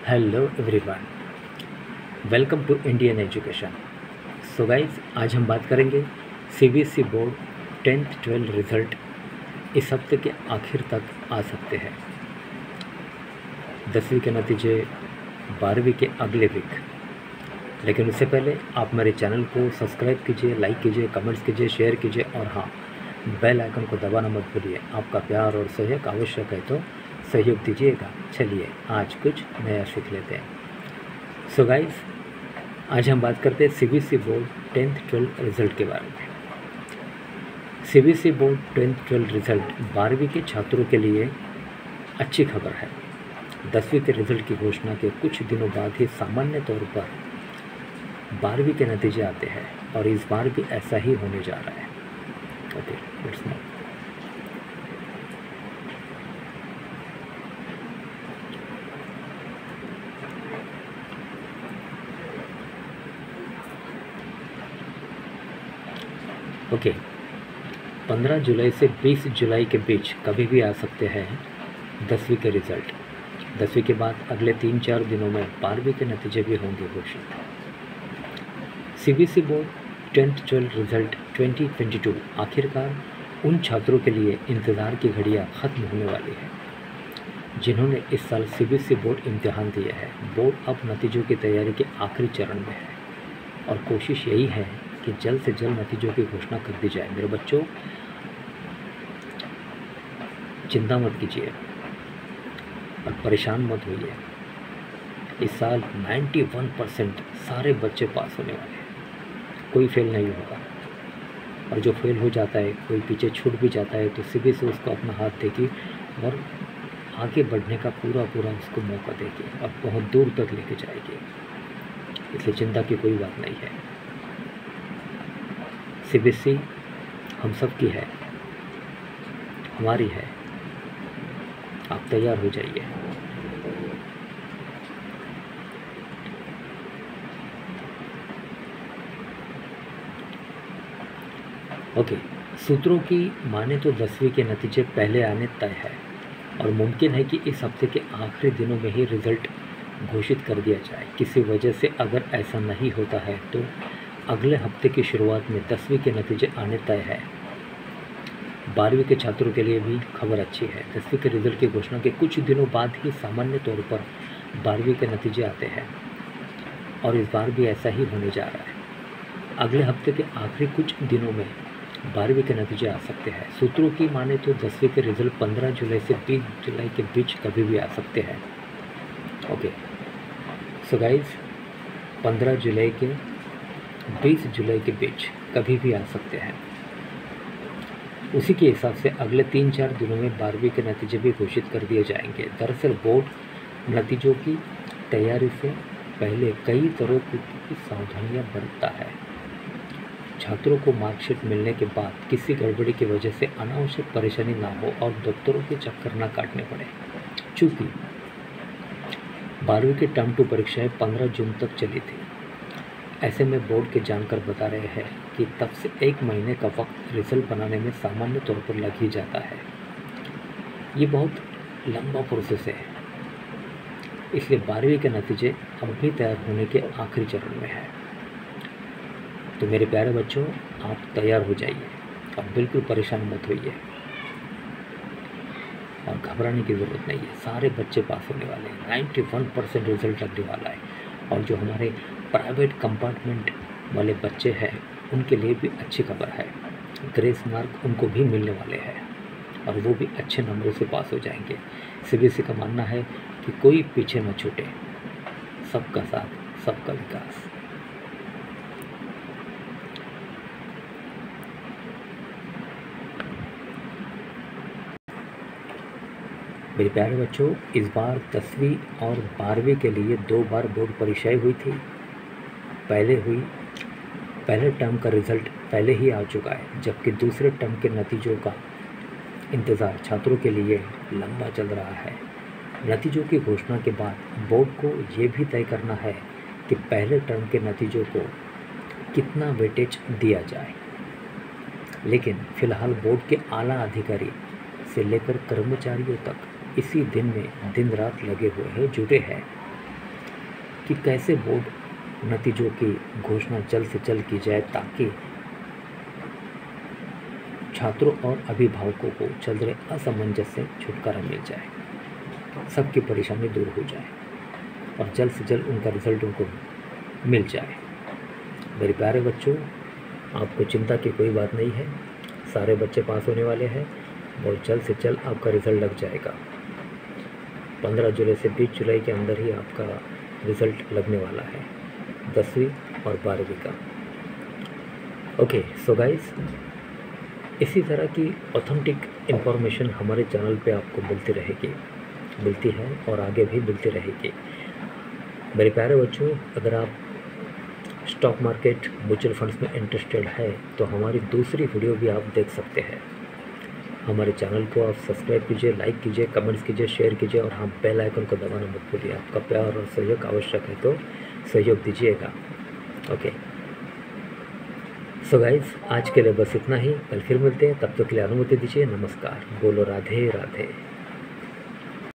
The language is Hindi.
Hello everyone, welcome to Indian education. So guys, आज हम बात करेंगे सीबीएसई बोर्ड 10th-12 रिज़ल्ट इस हफ्ते के आखिर तक आ सकते हैं। 10वीं के नतीजे 12वीं के अगले वीक। लेकिन उससे पहले आप मेरे चैनल को सब्सक्राइब कीजिए, लाइक कीजिए, कमेंट्स कीजिए, शेयर कीजिए और हाँ, बेल आइकन को दबाना मत भूलिए। आपका प्यार और सहयोग आवश्यक है तो सहयोग दीजिएगा। चलिए आज कुछ नया सीख लेते हैं। सो गाइस, आज हम बात करते हैं सीबीएसई बोर्ड 10th-12 रिज़ल्ट के बारे में। सीबीएसई बोर्ड 10th-12 रिज़ल्ट 12वीं के छात्रों के लिए अच्छी खबर है। 10वीं के रिज़ल्ट की घोषणा के कुछ दिनों बाद ही सामान्य तौर पर 12वीं के नतीजे आते हैं और इस बार भी ऐसा ही होने जा रहा है। Okay, let's move. ओके, 15 जुलाई से 20 जुलाई के बीच कभी भी आ सकते हैं 10वीं के रिज़ल्ट। 10वीं के बाद अगले 3-4 दिनों में 12वीं के नतीजे भी होंगे घोषित। सीबीएसई बोर्ड 10th-12 रिज़ल्ट 2022 आखिरकार उन छात्रों के लिए इंतज़ार की घड़ियां ख़त्म होने वाली है जिन्होंने इस साल सीबीएसई बोर्ड इम्तिहान दिए हैं। बोर्ड अब नतीजों की तैयारी के आखिरी चरण में है और कोशिश यही है कि जल्द से जल्द नतीजों की घोषणा कर दी जाए। मेरे बच्चों, चिंता मत कीजिए और परेशान मत होइए। इस साल 91% सारे बच्चे पास होने वाले हैं, कोई फेल नहीं होगा। और जो फेल हो जाता है, कोई पीछे छूट भी जाता है, तो सीबीएसई उसको अपना हाथ देगी और आगे बढ़ने का पूरा उसको मौका देगी और बहुत दूर तक लेके जाएगी। इसलिए चिंता की कोई बात नहीं है। सीबीएसई हम सब की है, हमारी है। आप तैयार हो जाइए। ओके, सूत्रों की माने तो 10वीं के नतीजे पहले आने तय है और मुमकिन है कि इस हफ्ते के आखिरी दिनों में ही रिज़ल्ट घोषित कर दिया जाए। किसी वजह से अगर ऐसा नहीं होता है तो अगले हफ्ते की शुरुआत में 10वीं के नतीजे आने तय है। 12वीं के छात्रों के लिए भी खबर अच्छी है। 10वीं के रिज़ल्ट की घोषणा के कुछ दिनों बाद ही सामान्य तौर पर 12वीं के नतीजे आते हैं और इस बार भी ऐसा ही होने जा रहा है। अगले हफ्ते के आखिरी कुछ दिनों में 12वीं के नतीजे आ सकते हैं। सूत्रों की माने तो 10वीं के रिज़ल्ट 15 जुलाई से 20 जुलाई के बीच कभी भी आ सकते हैं। ओके, सो गाइज, 15 जुलाई के 20 जुलाई के बीच कभी भी आ सकते हैं। उसी के हिसाब से अगले 3-4 दिनों में 12वीं के नतीजे भी घोषित कर दिए जाएंगे। दरअसल बोर्ड नतीजों की तैयारी से पहले कई तरह की सावधानियां बरतता है। छात्रों को मार्कशीट मिलने के बाद किसी गड़बड़ी की वजह से अनावश्यक परेशानी ना हो और दफ्तरों के चक्कर ना काटने पड़े। चूँकि 12वीं की टर्म 2 परीक्षाएं 15 जून तक चली थी, ऐसे में बोर्ड के जानकार बता रहे हैं कि तब से 1 महीने का वक्त रिजल्ट बनाने में सामान्य तौर पर लग ही जाता है। ये बहुत लंबा प्रोसेस है, इसलिए 12वीं के नतीजे अब भी तैयार होने के आखिरी चरण में है। तो मेरे प्यारे बच्चों, आप तैयार हो जाइए और बिल्कुल परेशान मत होइए और घबराने की ज़रूरत नहीं है। सारे बच्चे पास होने वाले हैं। 91% रिजल्ट लगने वाला है और जो हमारे प्राइवेट कंपार्टमेंट वाले बच्चे हैं उनके लिए भी अच्छी खबर है। ग्रेस मार्क उनको भी मिलने वाले हैं और वो भी अच्छे नंबरों से पास हो जाएंगे। सीबीएसई का मानना है कि कोई पीछे न छूटे, सबका साथ सबका विकास। मेरे प्यारे बच्चों, इस बार 10वीं और 12वीं के लिए 2 बार बोर्ड परीक्षाएं हुई थी। पहले टर्म का रिज़ल्ट पहले ही आ चुका है, जबकि दूसरे टर्म के नतीजों का इंतज़ार छात्रों के लिए लंबा चल रहा है। नतीजों की घोषणा के बाद बोर्ड को ये भी तय करना है कि पहले टर्म के नतीजों को कितना वेटेज दिया जाए। लेकिन फ़िलहाल बोर्ड के आला अधिकारी से लेकर कर्मचारियों तक इसी दिन में दिन रात लगे हुए हैं, जुटे हैं कि कैसे बोर्ड नतीजों की घोषणा जल्द से जल्द की जाए ताकि छात्रों और अभिभावकों को चल रहे असमंजस से छुटकारा मिल जाए, सबकी परेशानी दूर हो जाए और जल्द से जल्द उनका रिज़ल्ट उनको मिल जाए। मेरे प्यारे बच्चों, आपको चिंता की कोई बात नहीं है, सारे बच्चे पास होने वाले हैं और जल्द से जल्द आपका रिज़ल्ट लग जाएगा। 15 जुलाई से 20 जुलाई के अंदर ही आपका रिज़ल्ट लगने वाला है 10वीं और 12वीं का। ओके, सो गाइस, इसी तरह की ऑथेंटिक इन्फॉर्मेशन हमारे चैनल पे आपको मिलती है और आगे भी मिलती रहेगी। मेरे प्यारे बच्चों, अगर आप स्टॉक मार्केट म्यूचुअल फंड्स में इंटरेस्टेड है तो हमारी दूसरी वीडियो भी आप देख सकते हैं। हमारे चैनल को आप सब्सक्राइब कीजिए, लाइक कीजिए, कमेंट्स कीजिए, शेयर कीजिए और हाँ, बेल आइकन को दबाना मत भूलिए। आपका प्यार और सहयोग आवश्यक है तो सहयोग दीजिएगा। ओके, सो गाइज, आज के लिए बस इतना ही। कल फिर मिलते हैं, तब तक के लिए अनुमति दीजिए। नमस्कार। बोलो राधे राधे।